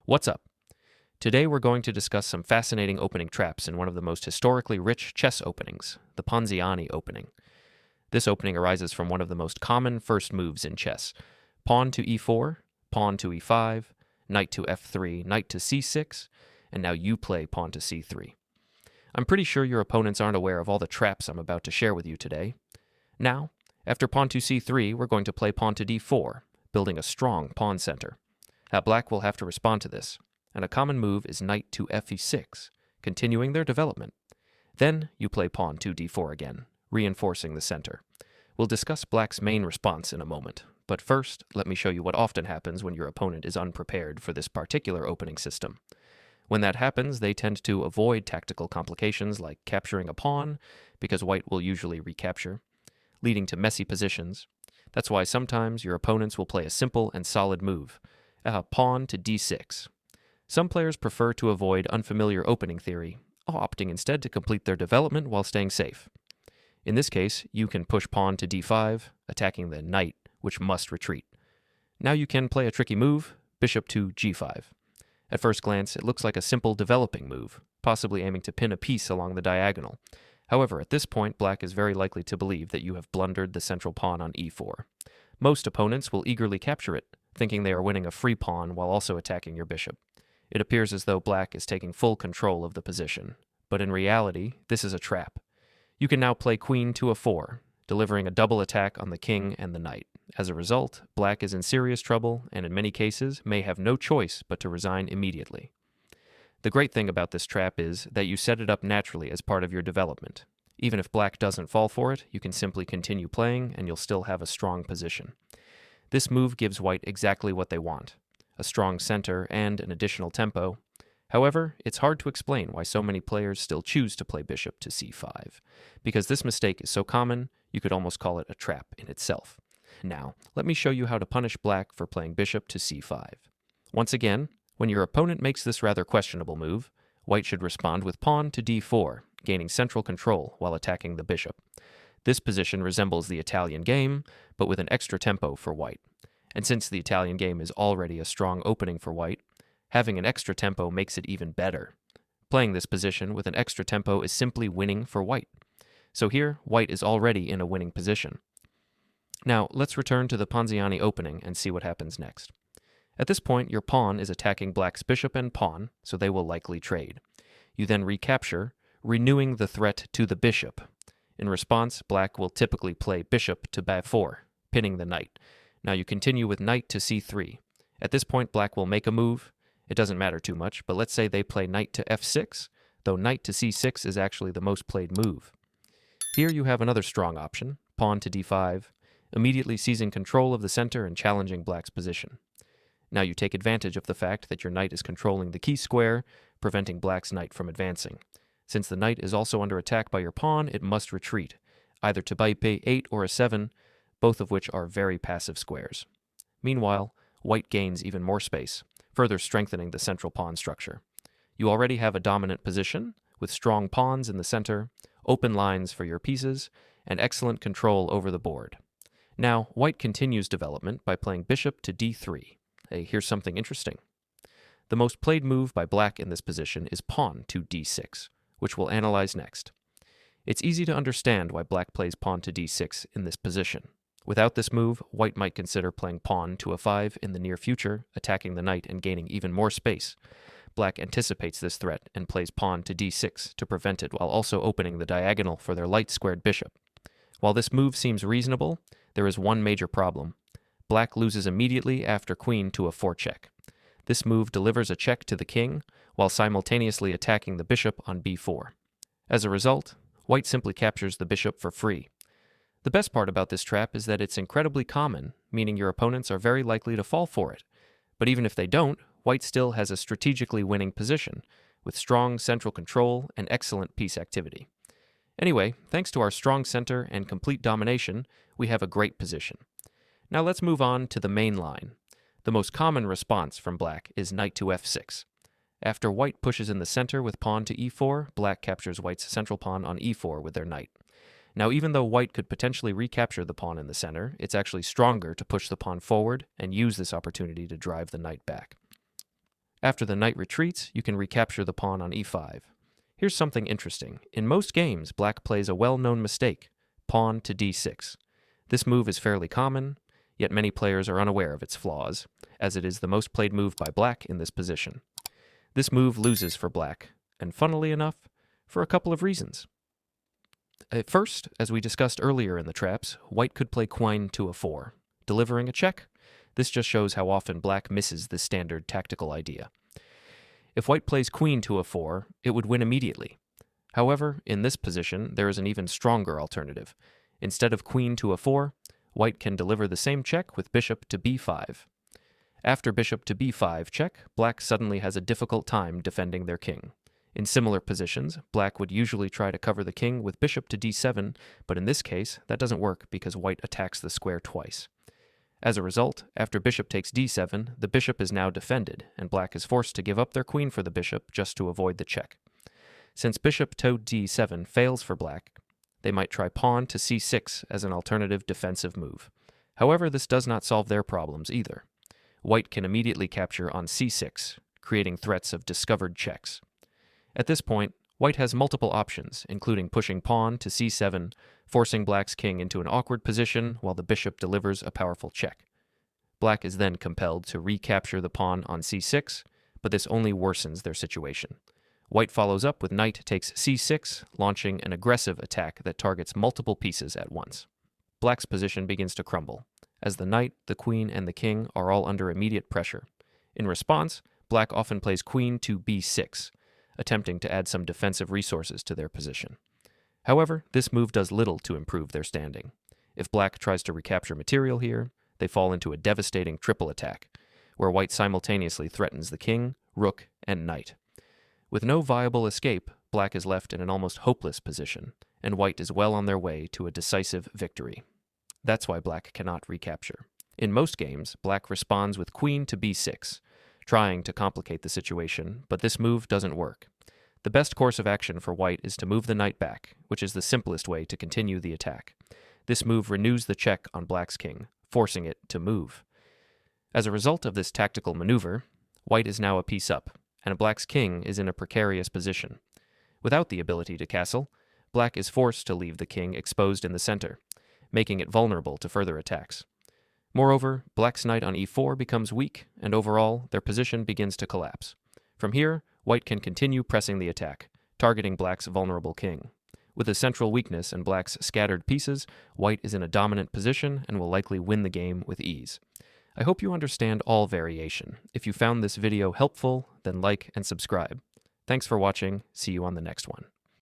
What's up? Today we're going to discuss some fascinating opening traps in one of the most historically rich chess openings, the Ponziani Opening. This opening arises from one of the most common first moves in chess: pawn to e4, pawn to e5, knight to f3, knight to c6, and now you play pawn to c3. I'm pretty sure your opponents aren't aware of all the traps I'm about to share with you today. Now, after pawn to c3, we're going to play pawn to d4, building a strong pawn center. Black will have to respond to this, and a common move is knight to fe6, continuing their development. Then you play pawn to d4 again, reinforcing the center. We'll discuss Black's main response in a moment, but first, let me show you what often happens when your opponent is unprepared for this particular opening system. When that happens, they tend to avoid tactical complications like capturing a pawn, because white will usually recapture, leading to messy positions. That's why sometimes your opponents will play a simple and solid move, pawn to d6. Some players prefer to avoid unfamiliar opening theory, opting instead to complete their development while staying safe. In this case, you can push pawn to d5, attacking the knight, which must retreat. Now you can play a tricky move, bishop to g5. At first glance, it looks like a simple developing move, possibly aiming to pin a piece along the diagonal. However, at this point, Black is very likely to believe that you have blundered the central pawn on e4. Most opponents will eagerly capture it, thinking they are winning a free pawn while also attacking your bishop. It appears as though Black is taking full control of the position, but in reality, this is a trap. You can now play queen to a4, delivering a double attack on the king and the knight. As a result, Black is in serious trouble and in many cases may have no choice but to resign immediately. The great thing about this trap is that you set it up naturally as part of your development. Even if Black doesn't fall for it, you can simply continue playing and you'll still have a strong position. This move gives white exactly what they want: a strong center and an additional tempo. However, it's hard to explain why so many players still choose to play bishop to c5. Because this mistake is so common, you could almost call it a trap in itself. Now, let me show you how to punish Black for playing bishop to c5. Once again, when your opponent makes this rather questionable move, white should respond with pawn to d4, gaining central control while attacking the bishop. This position resembles the Italian game, but with an extra tempo for white. And since the Italian game is already a strong opening for white, having an extra tempo makes it even better. Playing this position with an extra tempo is simply winning for white. So here, white is already in a winning position. Now, let's return to the Ponziani opening and see what happens next. At this point, your pawn is attacking Black's bishop and pawn, so they will likely trade. You then recapture, renewing the threat to the bishop. In response, Black will typically play bishop to b4, pinning the knight. Now you continue with knight to c3. At this point, Black will make a move. It doesn't matter too much, but let's say they play knight to f6, though knight to c6 is actually the most played move. Here you have another strong option, pawn to d5, immediately seizing control of the center and challenging Black's position. Now you take advantage of the fact that your knight is controlling the key square, preventing Black's knight from advancing. Since the knight is also under attack by your pawn, it must retreat, either to bishop 8 or a 7, both of which are very passive squares. Meanwhile, white gains even more space, further strengthening the central pawn structure. You already have a dominant position, with strong pawns in the center, open lines for your pieces, and excellent control over the board. Now, white continues development by playing bishop to d3. Here's something interesting. The most played move by Black in this position is pawn to d6, which we'll analyze next. It's easy to understand why Black plays pawn to d6 in this position. Without this move, white might consider playing pawn to a5 in the near future, attacking the knight and gaining even more space. Black anticipates this threat and plays pawn to d6 to prevent it while also opening the diagonal for their light-squared bishop. While this move seems reasonable, there is one major problem. Black loses immediately after queen to a forecheck. This move delivers a check to the king, while simultaneously attacking the bishop on b4. As a result, white simply captures the bishop for free. The best part about this trap is that it's incredibly common, meaning your opponents are very likely to fall for it. But even if they don't, white still has a strategically winning position, with strong central control and excellent piece activity. Anyway, thanks to our strong center and complete domination, we have a great position. Now let's move on to the main line. The most common response from Black is knight to f6. After white pushes in the center with pawn to e4, Black captures white's central pawn on e4 with their knight. Now, even though white could potentially recapture the pawn in the center, it's actually stronger to push the pawn forward and use this opportunity to drive the knight back. After the knight retreats, you can recapture the pawn on e5. Here's something interesting. In most games, black plays a well-known mistake, pawn to d6. This move is fairly common, yet many players are unaware of its flaws, as it is the most played move by black in this position. This move loses for black, and funnily enough, for a couple of reasons. At first, as we discussed earlier in the traps, white could play queen to a4, delivering a check. This just shows how often black misses this standard tactical idea. If white plays queen to a4, it would win immediately. However, in this position, there is an even stronger alternative. Instead of queen to a4, white can deliver the same check with bishop to b5. After bishop to b5 check, black suddenly has a difficult time defending their king. In similar positions, black would usually try to cover the king with bishop to d7, but in this case, that doesn't work because white attacks the square twice. As a result, after bishop takes d7, the bishop is now defended, and black is forced to give up their queen for the bishop just to avoid the check. Since bishop to d7 fails for black, they might try pawn to c6 as an alternative defensive move. However, this does not solve their problems either. White can immediately capture on c6, creating threats of discovered checks. At this point, white has multiple options, including pushing pawn to c7, forcing black's king into an awkward position while the bishop delivers a powerful check. Black is then compelled to recapture the pawn on c6, but this only worsens their situation. White follows up with knight takes c6, launching an aggressive attack that targets multiple pieces at once. Black's position begins to crumble, as the knight, the queen, and the king are all under immediate pressure. In response, black often plays queen to b6, attempting to add some defensive resources to their position. However, this move does little to improve their standing. If black tries to recapture material here, they fall into a devastating triple attack, where white simultaneously threatens the king, rook, and knight. With no viable escape, black is left in an almost hopeless position, and white is well on their way to a decisive victory. That's why black cannot recapture. In most games, black responds with queen to b6, trying to complicate the situation, but this move doesn't work. The best course of action for white is to move the knight back, which is the simplest way to continue the attack. This move renews the check on black's king, forcing it to move. As a result of this tactical maneuver, white is now a piece up, and black's king is in a precarious position. Without the ability to castle, black is forced to leave the king exposed in the center, making it vulnerable to further attacks. Moreover, black's knight on e4 becomes weak, and overall, their position begins to collapse. From here, white can continue pressing the attack, targeting black's vulnerable king. With a central weakness and black's scattered pieces, white is in a dominant position and will likely win the game with ease. I hope you understand all variation. If you found this video helpful, then like and subscribe. Thanks for watching. See you on the next one.